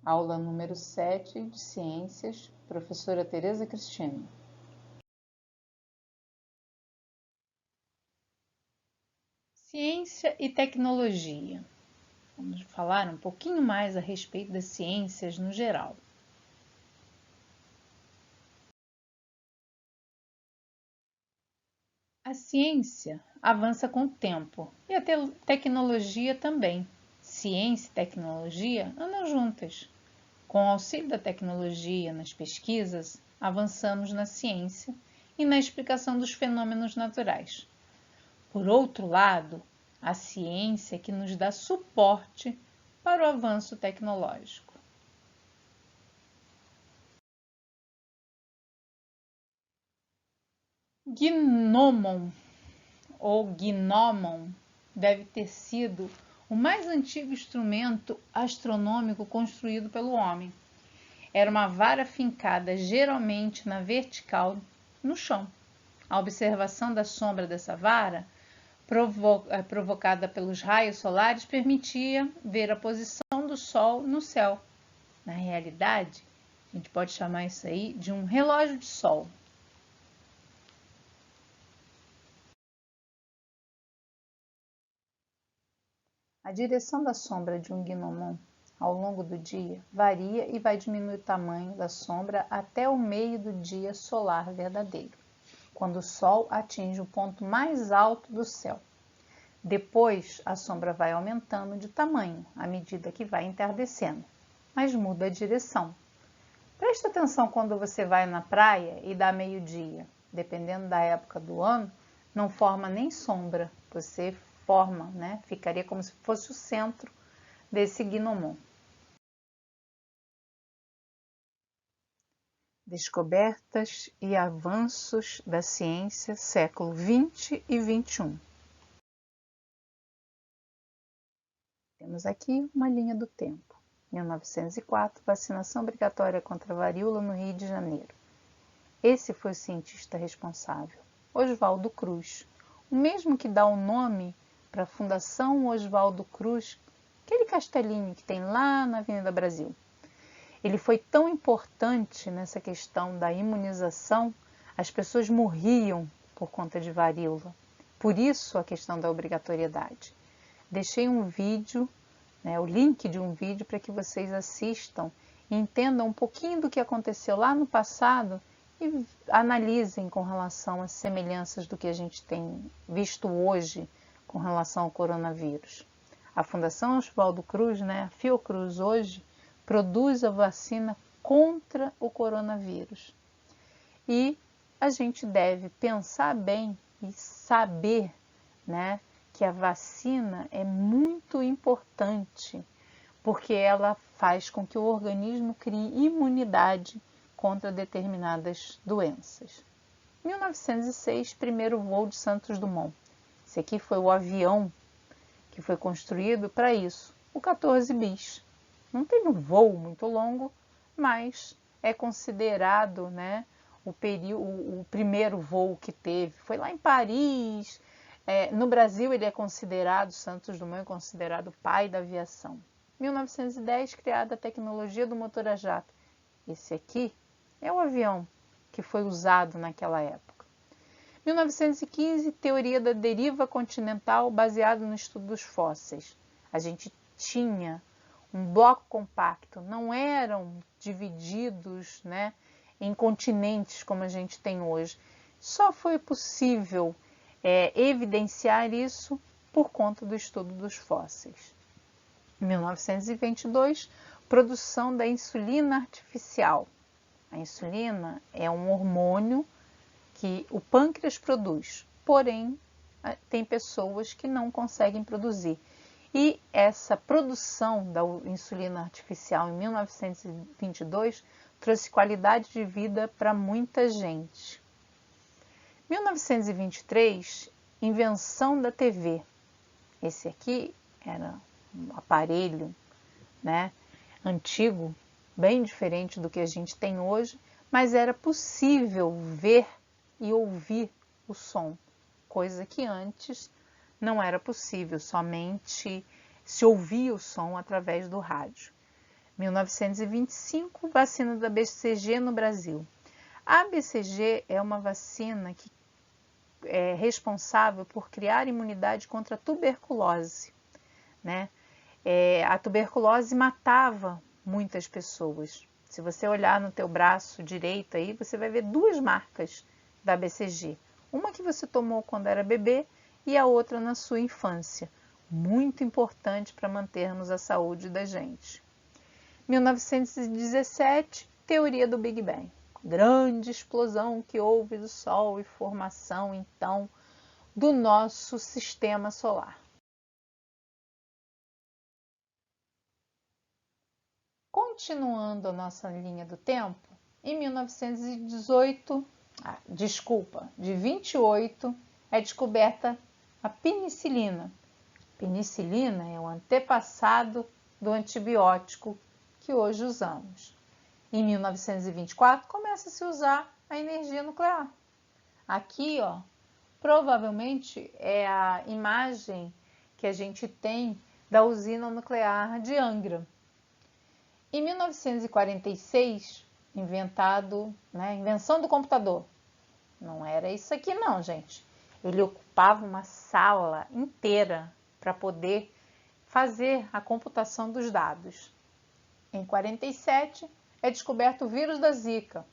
Aula número 7 de Ciências, professora Tereza Cristina. Ciência e tecnologia. Vamos falar um pouquinho mais a respeito das ciências no geral. A ciência avança com o tempo e a tecnologia também. Ciência e tecnologia andam juntas. Com o auxílio da tecnologia nas pesquisas, avançamos na ciência e na explicação dos fenômenos naturais. Por outro lado, a ciência é que nos dá suporte para o avanço tecnológico. Gnomon ou gnomon deve ter sido o mais antigo instrumento astronômico construído pelo homem. Era uma vara fincada geralmente na vertical no chão. A observação da sombra dessa vara, provocada pelos raios solares, permitia ver a posição do Sol no céu. Na realidade, a gente pode chamar isso aí de um relógio de sol. A direção da sombra de um gnomon ao longo do dia varia e vai diminuir o tamanho da sombra até o meio do dia solar verdadeiro, quando o Sol atinge o ponto mais alto do céu. Depois, a sombra vai aumentando de tamanho à medida que vai entardecendo, mas muda a direção. Preste atenção quando você vai na praia e dá meio-dia. Dependendo da época do ano, não forma nem sombra. Você forma, né? Ficaria como se fosse o centro desse gnomon. Descobertas e avanços da ciência, século 20 e 21. Temos aqui uma linha do tempo. 1904, vacinação obrigatória contra a varíola no Rio de Janeiro. Esse foi o cientista responsável, Oswaldo Cruz, o mesmo que dá o nome para a Fundação Oswaldo Cruz, aquele castelinho que tem lá na Avenida Brasil. Ele foi tão importante nessa questão da imunização, as pessoas morriam por conta de varíola. Por isso a questão da obrigatoriedade. Deixei um vídeo, o link de um vídeo para que vocês assistam e entendam um pouquinho do que aconteceu lá no passado e analisem com relação às semelhanças do que a gente tem visto hoje com relação ao coronavírus. A Fundação Oswaldo Cruz, a Fiocruz hoje, produz a vacina contra o coronavírus. E a gente deve pensar bem e saber, que a vacina é muito importante, porque ela faz com que o organismo crie imunidade contra determinadas doenças. 1906, primeiro voo de Santos Dumont. Esse aqui foi o avião que foi construído para isso, o 14 bis. Não teve um voo muito longo, mas é considerado, o primeiro voo que teve. Foi lá em Paris. No Brasil, ele é considerado, Santos Dumont é considerado o pai da aviação. 1910, criada a tecnologia do motor a jato. Esse aqui é o avião que foi usado naquela época. 1915, teoria da deriva continental baseada no estudo dos fósseis. A gente tinha um bloco compacto, não eram divididos, em continentes como a gente tem hoje. Só foi possível evidenciar isso por conta do estudo dos fósseis. 1922, produção da insulina artificial. A insulina é um hormônio que o pâncreas produz, porém tem pessoas que não conseguem produzir. E essa produção da insulina artificial em 1922 trouxe qualidade de vida para muita gente. 1923, invenção da TV. Esse aqui era um aparelho, antigo, bem diferente do que a gente tem hoje, mas era possível ver e ouvir o som, coisa que antes não era possível, somente se ouvia o som através do rádio. 1925, vacina da BCG no Brasil. A BCG é uma vacina que é responsável por criar imunidade contra a tuberculose, né? A tuberculose matava muitas pessoas. Se você olhar no teu braço direito aí, você vai ver duas marcas da BCG. Uma que você tomou quando era bebê e a outra na sua infância. Muito importante para mantermos a saúde da gente. 1917, teoria do Big Bang. Grande explosão que houve do Sol e formação, então, do nosso sistema solar. Continuando a nossa linha do tempo, em 1918, de 28, é descoberta a penicilina. Penicilina é o antepassado do antibiótico que hoje usamos. Em 1924, começa a se usar a energia nuclear. Aqui, ó, provavelmente é a imagem que a gente tem da usina nuclear de Angra. Em 1946, invenção do computador. Não era isso aqui não, gente. Ele ocupava uma sala inteira para poder fazer a computação dos dados. Em 47, é descoberto o vírus da Zika.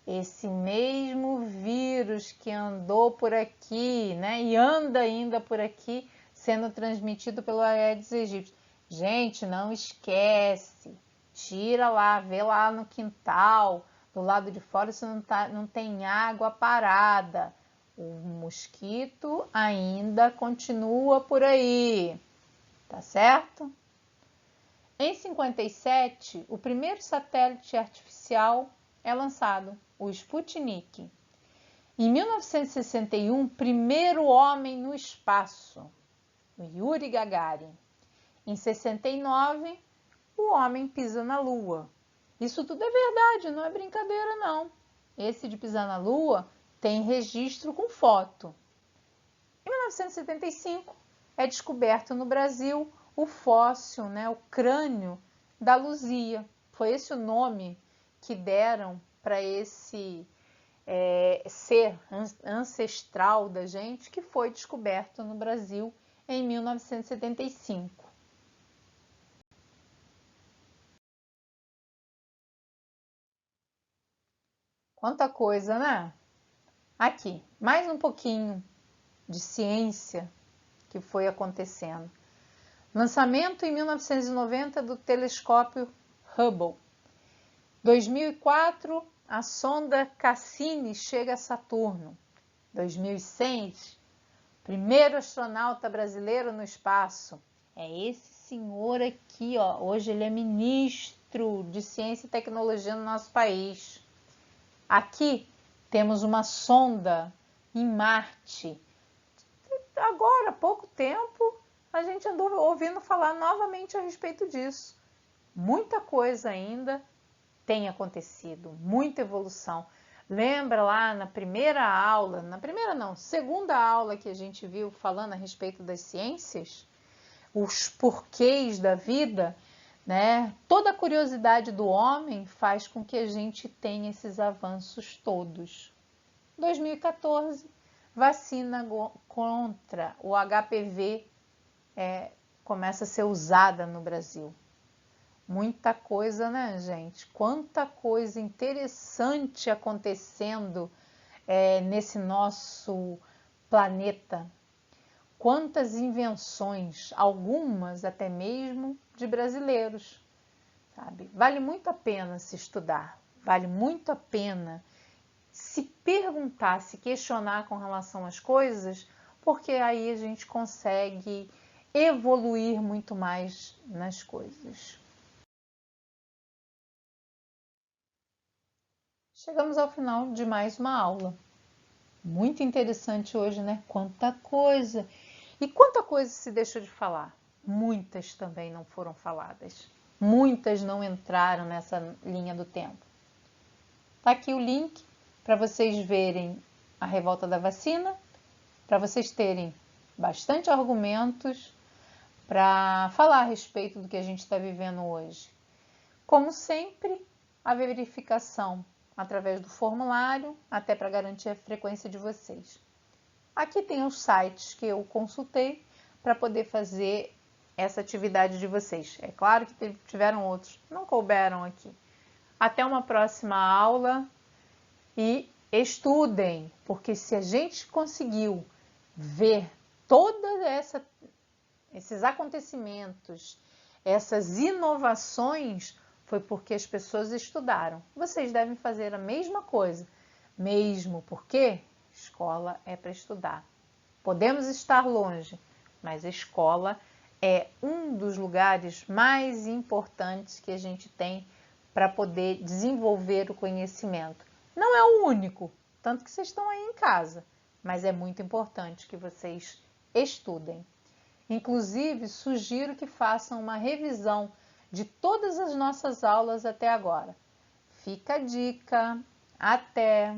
Esse mesmo vírus que andou por aqui, né, e anda ainda por aqui, sendo transmitido pelo Aedes aegypti. Gente, não esquece. Tira lá, vê lá no quintal, do lado de fora, se não tem água parada. O mosquito ainda continua por aí, tá certo? Em 57, o primeiro satélite artificial é lançado, o Sputnik. Em 1961, primeiro homem no espaço, o Yuri Gagarin. Em 69, o homem pisa na Lua. Isso tudo é verdade, não é brincadeira não. Esse de pisar na Lua tem registro com foto. Em 1975, é descoberto no Brasil o fóssil, né, o crânio da Luzia. Foi esse o nome que deram para esse ser ancestral da gente que foi descoberto no Brasil em 1975. Quanta coisa, né? Aqui, mais um pouquinho de ciência que foi acontecendo. Lançamento em 1990 do telescópio Hubble. 2004, a sonda Cassini chega a Saturno. 2006, primeiro astronauta brasileiro no espaço. É esse senhor aqui, ó. Hoje ele é ministro de Ciência e Tecnologia no nosso país. Aqui temos uma sonda em Marte. Agora, há pouco tempo, a gente andou ouvindo falar novamente a respeito disso. Muita coisa ainda tem acontecido, muita evolução. Lembra lá na primeira aula, segunda aula que a gente viu falando a respeito das ciências? Os porquês da vida, né? Toda a curiosidade do homem faz com que a gente tenha esses avanços todos. 2014, vacina contra o HPV começa a ser usada no Brasil. Muita coisa, né, gente? Quanta coisa interessante acontecendo nesse nosso planeta. Quantas invenções, algumas até mesmo de brasileiros, sabe? Vale muito a pena se estudar, vale muito a pena se perguntar, se questionar com relação às coisas, porque aí a gente consegue evoluir muito mais nas coisas. Chegamos ao final de mais uma aula. Muito interessante hoje, né? Quanta coisa! E quanta coisa se deixou de falar? Muitas também não foram faladas. Muitas não entraram nessa linha do tempo. Tá aqui o link para vocês verem a revolta da vacina, para vocês terem bastante argumentos para falar a respeito do que a gente está vivendo hoje. Como sempre, a verificação através do formulário, até para garantir a frequência de vocês. Aqui tem os sites que eu consultei para poder fazer essa atividade de vocês. É claro que tiveram outros, não couberam aqui. Até uma próxima aula e estudem, porque se a gente conseguiu ver todos esses acontecimentos, essas inovações, foi porque as pessoas estudaram. Vocês devem fazer a mesma coisa, mesmo porque escola é para estudar. Podemos estar longe, mas a escola é um dos lugares mais importantes que a gente tem para poder desenvolver o conhecimento. Não é o único, tanto que vocês estão aí em casa, mas é muito importante que vocês estudem. Inclusive, sugiro que façam uma revisão de todas as nossas aulas até agora. Fica a dica. Até!